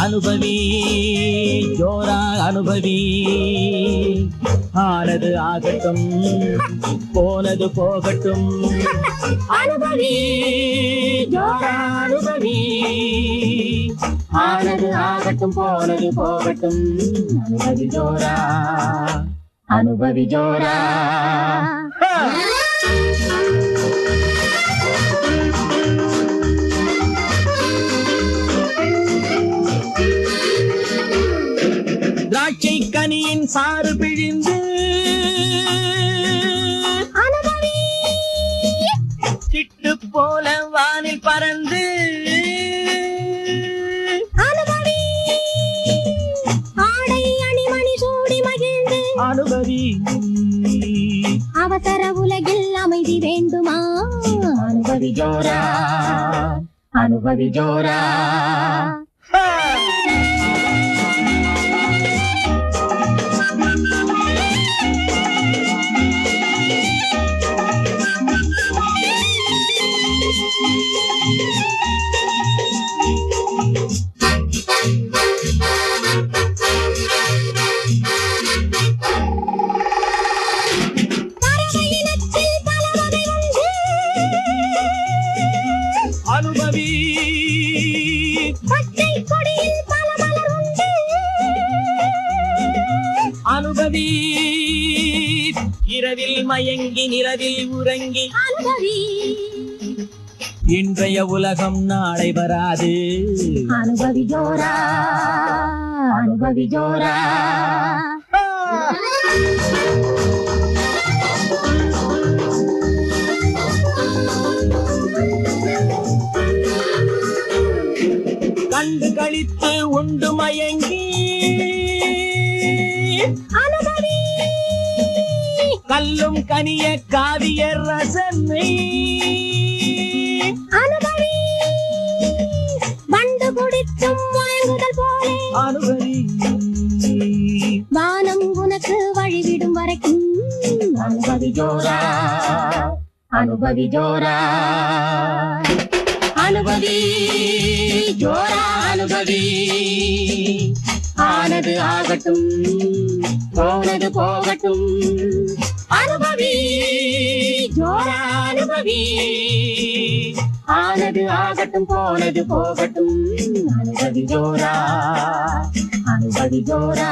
அனுபவி ஜோரா அனுபவி, ஆனது ஆகட்டும் போனது போகட்டும். அனுபவி ஜோரா அனுபவி, ஆனது ஆகட்டும் போனது போகட்டும். அனுபவி ஜோரா அனுபவி ஜோரா. திராட்சை கனியின் சாறு பிழிந்து அனுபவி, சிட்டு போல வானில் பறந்து அனுபவி, ஆடை அணிமணி சூடி மகிழ்ந்து அனுபவி, அவசர உலகில் அமைதி வேண்டுமா? அனுபவி ஜோரா அனுபவி ஜோரா. அனுபவி, பச்சை கொடியில் பல மலர் உண்டு. அனுபவி, இரவில் மயங்கி நிலவில் உறங்கி. அனுபவி, இன்றைய உலகம் நாளை வராது. அனுபவி ஜோரா அனுபவி ஜோரா. கண்டு கழித்து உண்டு மயங்கி. அனுபவி, கல்லும் கனிய காவிய ரசனை. அனுபவி, வண்டு குடித்தும் வாங்குதல் போலே. அனுபவி, வானம் உனக்கு வழிவிடும் வரைக்கும். அனுபவி ஜோரா அனுபவி ஜோரா. அனுபவி ஜோரா அனுபவி, ஆனது ஆகட்டும் போனது போகட்டும். அனுபவி ஜோரா அனுபவி, ஆனது ஆகட்டும் போனது போகட்டும். அனுபவி ஜோரா அனுபவி ஜோரா.